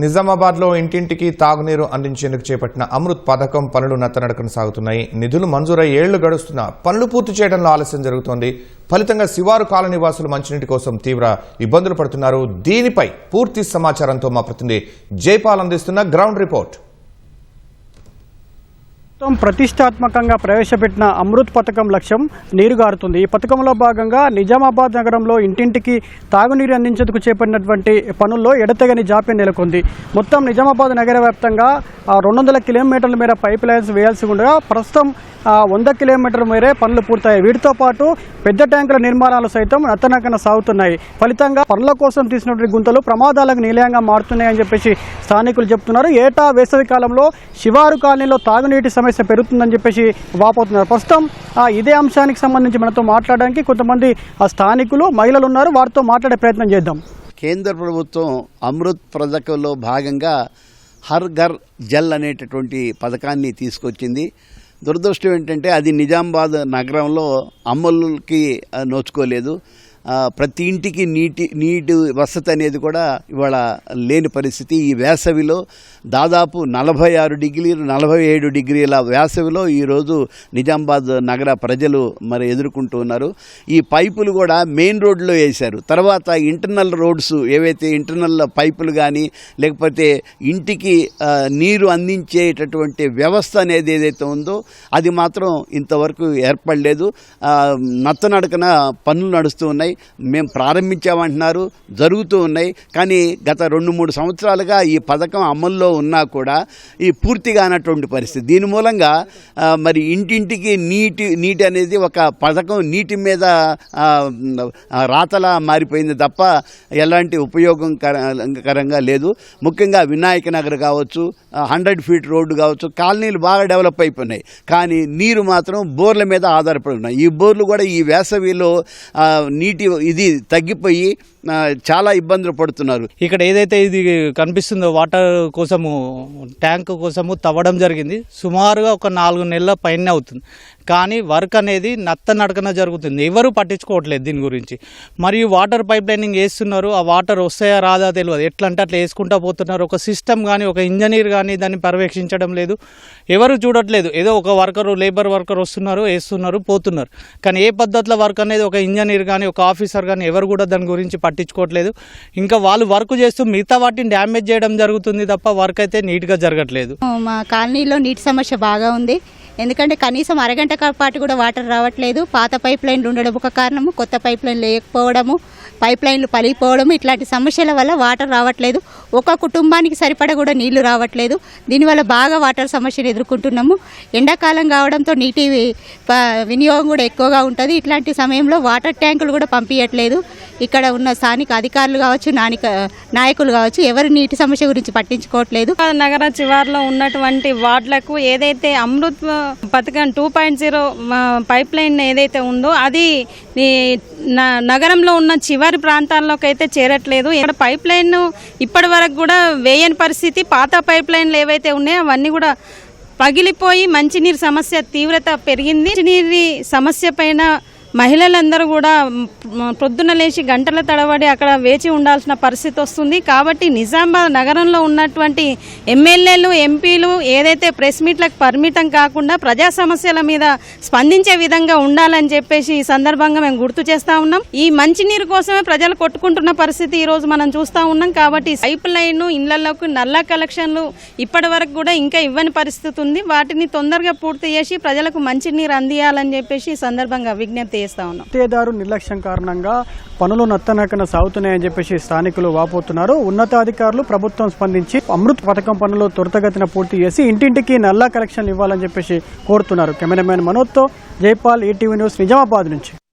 నిజామాబాద్లో ఇంటింటికి తాగునీరు అందించేందుకు చేపట్టిన అమృత్ పథకం పనులు నత్తనడకన సాగుతున్నాయి. నిధులు మంజూరై ఏళ్లు గడుస్తున్నా పనులు పూర్తి చేయడంలో ఆలస్యం జరుగుతోంది. ఫలితంగా శివారు కాలనీ వాసులు మంచినీటి కోసం తీవ్ర ఇబ్బందులు పడుతున్నారు. దీనిపై పూర్తి సమాచారంతో మా ప్రతినిధి జైపాల్ అందిస్తున్న గ్రౌండ్ రిపోర్ట్. ప్రతిష్టాత్మకంగా ప్రవేశపెట్టిన అమృత్ పథకం లక్ష్యం నీరుగారుతుంది. ఈ పథకంలో భాగంగా నిజామాబాద్ నగరంలో ఇంటింటికి తాగునీరు అందించేందుకు చేపట్టినటువంటి పనుల్లో ఎడతెగని జాప్యం నెలకొంది. మొత్తం నిజామాబాద్ నగర వ్యాప్తంగా 200 కిలోమీటర్ల మేర పైప్ లైన్స్ వేయాల్సి ఉండగా ప్రస్తుతం 100 కిలోమీటర్ల మేరే పనులు పూర్తయ్యాయి. వీటితో పాటు పెద్ద ట్యాంకుల నిర్మాణాలు సైతం నత్తనక్కన సాగుతున్నాయి. ఫలితంగా పనుల కోసం తీసినటువంటి గుంతలు ప్రమాదాలకు నిలయంగా మారుతున్నాయని చెప్పేసి స్థానికులు చెప్తున్నారు. ఏటా వేసవి కాలంలో శివారు కాలనీలో తాగునీటి సమస్య పెరుగుతుందని చెప్పేసి వాపోతున్నారు. ప్రస్తుతం ఇదే అంశానికి సంబంధించి మనతో మాట్లాడడానికి కొంతమంది స్థానికులు మహిళలు ఉన్నారు. వారితో మాట్లాడే ప్రయత్నం చేద్దాం. కేంద్ర ప్రభుత్వం అమృత్ పథకంలో భాగంగా హర్ ఘర్ జల్ అనేటటువంటి పథకాన్ని తీసుకొచ్చింది. దురదృష్టం ఏంటంటే అది నిజామాబాద్ నగరంలో అమలుకి నోచుకోలేదు. ప్రతి ఇంటికి నీటి వసతి అనేది కూడా ఇవాళ లేని పరిస్థితి. ఈ వేసవిలో దాదాపు 46 డిగ్రీలు 47 డిగ్రీల వేసవిలో ఈరోజు నిజామాబాద్ నగర ప్రజలు మరి ఎదుర్కొంటూ ఉన్నారు. ఈ పైపులు కూడా మెయిన్ రోడ్లో వేశారు. తర్వాత ఇంటర్నల్ రోడ్స్ ఏవైతే ఇంటర్నల్ పైపులు కానీ లేకపోతే ఇంటికి నీరు అందించేటటువంటి వ్యవస్థ అనేది ఏదైతే ఉందో అది మాత్రం ఇంతవరకు ఏర్పడలేదు. నత్తనడకన పనులు నడుస్తూ ఉన్నాయి. మేము ప్రారంభించామంటున్నారు, జరుగుతూ ఉన్నాయి. కానీ గత 2-3 సంవత్సరాలుగా ఈ పథకం అమల్లో ఉన్నా కూడా ఈ పూర్తిగా అన్నటువంటి పరిస్థితి. దీని మూలంగా మరి ఇంటింటికి నీటి అనేది ఒక పథకం నీటి మీద రాతలా మారిపోయింది తప్ప ఎలాంటి ఉపయోగకరంగా లేదు. ముఖ్యంగా వినాయక నగర్ కావచ్చు, 100 ఫీట్ రోడ్డు కావచ్చు, కాలనీలు బాగా డెవలప్ అయిపోయినాయి. కానీ నీరు మాత్రం బోర్ల మీద ఆధారపడి ఉన్నాయి. ఈ బోర్లు కూడా ఈ వేసవిలో నీటి ఇది తగ్గిపోయి చాలా ఇబ్బందులు పడుతున్నారు. ఇక్కడ ఏదైతే ఇది కనిపిస్తుందో వాటర్ కోసము ట్యాంక్ కోసము తవ్వడం జరిగింది. సుమారుగా ఒక 4 నెలల పైన అవుతుంది. కానీ వర్క్ అనేది నత్తనడకన జరుగుతుంది. ఎవరు పట్టించుకోవట్లేదు దీని గురించి. మరియు వాటర్ పైప్ లైనింగ్ వేస్తున్నారు. ఆ వాటర్ వస్తాయా రాదా తెలియదు. ఎట్లా అంటే అట్లా వేసుకుంటా పోతున్నారు. ఒక సిస్టమ్ కానీ ఒక ఇంజనీర్ కానీ దాన్ని పర్యవేక్షించడం లేదు. ఎవరు చూడట్లేదు. ఏదో ఒక లేబర్ వర్కర్ వస్తున్నారు, వేస్తున్నారు, పోతున్నారు. కానీ ఏ పద్ధతిలో వర్క్ అనేది ఒక ఇంజనీర్ కానీ ఒక ఆఫీసర్ కానీ ఎవరు కూడా దాని గురించి పట్టించుకోవట్లేదు. ఇంకా వాళ్ళు వర్క్ చేస్తూ మిగతా వాటిని డ్యామేజ్ చేయడం జరుగుతుంది తప్ప వర్క్ అయితే నీట్గా జరగట్లేదు. మా కాలనీలో నీటి సమస్య బాగా ఉంది. ఎందుకంటే కనీసం అరగంట పాటు కూడా వాటర్ రావట్లేదు. పాత పైప్ లైన్లు ఉండడం ఒక కారణము, కొత్త పైప్ లైన్లు లేకపోవడము, పైప్ లైన్లు పలిగిపోవడము, ఇట్లాంటి సమస్యల వల్ల వాటర్ రావట్లేదు. ఒక కుటుంబానికి సరిపడా కూడా నీళ్లు రావట్లేదు. దీనివల్ల బాగా వాటర్ సమస్యను ఎదుర్కొంటున్నాము. ఎండాకాలం కావడంతో నీటి వినియోగం కూడా ఎక్కువగా ఉంటుంది. ఇట్లాంటి సమయంలో వాటర్ ట్యాంకులు కూడా పంపించట్లేదు. ఇక్కడ ఉన్న స్థానిక అధికారులు కావచ్చు, నాయకులు కావచ్చు, ఎవరు నీటి సమస్య గురించి పట్టించుకోవట్లేదు. నగర చివరిలో ఉన్నటువంటి వార్డులకు ఏదైతే అమృత్ పథకం 2.0 పైప్ లైన్ ఏదైతే ఉందో అది నగరంలో ఉన్న చివరి ప్రాంతాల్లోకి అయితే చేరట్లేదు. ఇక్కడ పైప్ లైన్ ఇప్పటి వరకు కూడా వేయని పరిస్థితి. పాత పైప్ లైన్లు ఏవైతే ఉన్నాయో అవన్నీ కూడా పగిలిపోయి మంచినీరు సమస్య తీవ్రత పెరిగింది. మంచినీరు సమస్య పైన మహిళలందరూ కూడా పొద్దున లేచి గంటల తడబడి అక్కడ వేచి ఉండాల్సిన పరిస్థితి వస్తుంది. కాబట్టి నిజామాబాద్ నగరంలో ఉన్నటువంటి ఎమ్మెల్యేలు, ఎంపీలు ఏదైతే ప్రెస్ మీట్లకు పరిమితం కాకుండా ప్రజా సమస్యల మీద స్పందించే విధంగా ఉండాలని చెప్పేసి ఈ సందర్భంగా మేము గుర్తు చేస్తూ ఉన్నాం. ఈ మంచినీరు కోసమే ప్రజలు కొట్టుకుంటున్న పరిస్థితి ఈరోజు మనం చూస్తూ ఉన్నాం. కాబట్టి పైప్ లైన్, ఇళ్లలోకి నల్లా కలెక్షన్లు ఇప్పటి వరకు కూడా ఇంకా ఇవ్వని పరిస్థితి ఉంది. వాటిని తొందరగా పూర్తి చేసి ప్రజలకు మంచినీరు అందియాలని చెప్పేసి ఈ సందర్భంగా విజ్ఞప్తి గుత్తేదారు నిర్లక్ష్యం కారణంగా పనులు నత్తనడకన సాగుతున్నాయని చెప్పేసి స్థానికులు వాపోతున్నారు. ఉన్నతాధికారులు ప్రభుత్వం స్పందించి అమృత్ పథకం పనులు త్వరితగతిన పూర్తి చేసి ఇంటింటికి నల్లా కలెక్షన్ ఇవ్వాలని చెప్పేసి కోరుతున్నారు. కెమెరామెన్ మనోజ్తో జైపాల్, ఈటీవీ న్యూస్, నిజామాబాద్ నుంచి.